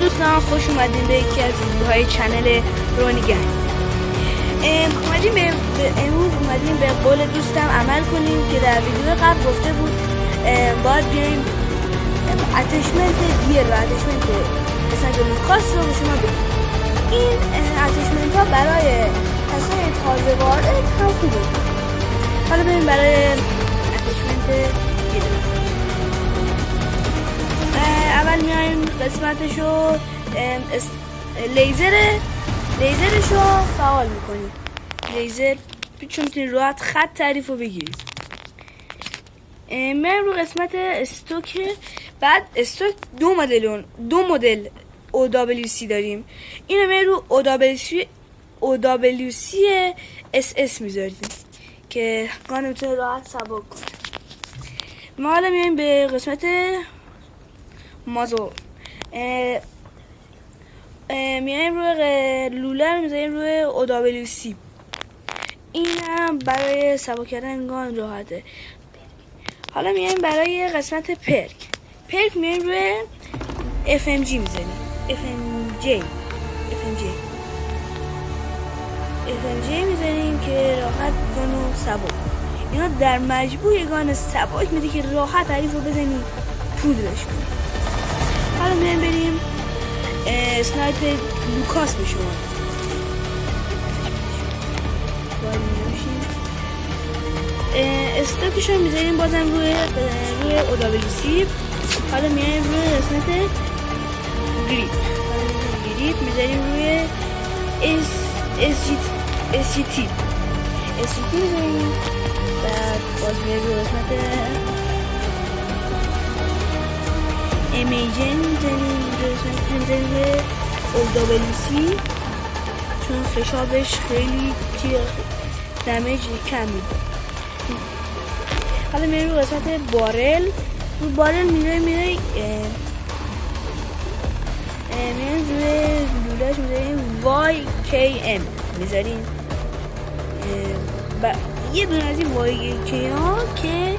دوستان، خوش اومدین به یکی از ویدیوهای چنل رونی گنگ. امروز اومدیم به قول دوستم عمل کنیم که در ویدیو قبل گفته بود باید بیایم اتشمنت گیر و اتشمنت مثلا لوکاس رو به شما بدیم. این اتشمنت ها برای کسای تازه وارد هم خوبه. حالا بریم برای اتشمنت گیر. اول میایم قسمتشو لیزرشو فعال میکنیم. لیزر چون میتونید راحت خط تعریف رو بگیرید. میایم رو قسمت استوک. بعد استوک دو مدل OWC داریم. اینو میایم رو OWC SS میذاریم که گان میتونه راحت سبک کنه. ما حالا میایم به قسمت مازور. میایم روی لوله رو میذاریم روی OWC. این هم برای سبک کردن گان راحته. حالا میایم برای قسمت پرک میایم روی FMG میذاریم. FMG میذاریم که راحت گانو سبک. اینا در مجموع یه گان سبک میده که راحت تعریف رو بزنیم پودرش کنیم. حالا میایم بریم سنایپر لوکاس به شما استوکش رو میذاریم بازم روی OWC. حالا میایم روی قسمت گریپ میذاریم روی SGT میذاریم. بعد باز میایم روی قسمت امیجن میذاریم روی OWC چون فشارش خیلی دمیج کم میده. حالا میریم روی قسمت بارل میریم روی لولهش میذاریم YKM میذاریم. یه دونه از این YKM که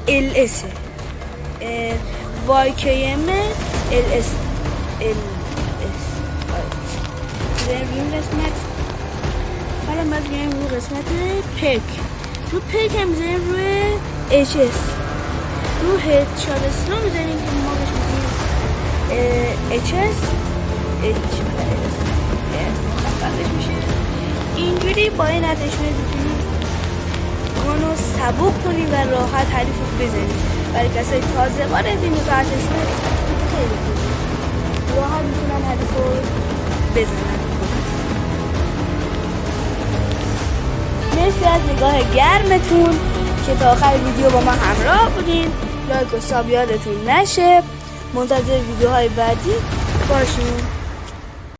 LS YKM LS میذاریم روی قسمت. حالا باز میریم روی قسمت پرک هم میذاریم روی HS. رو هدشات اسلو میذاریم که ما بهش میگیم HS مخففش میشه. اینجوری با این اتشمنت میتونیم گانو سبک کنیم و راحت حریف رو بزنیم. برای کسای تازه وارد این اتشمنت خیلی خوبه، راحت میتونن حریف رو بزنن. مرسی از نگاه گرمتون که تا آخر ویدیو با ما همراه بودین. لایک و ساب یادتون نشه. منتظر ویدیوهای بعدی باشین.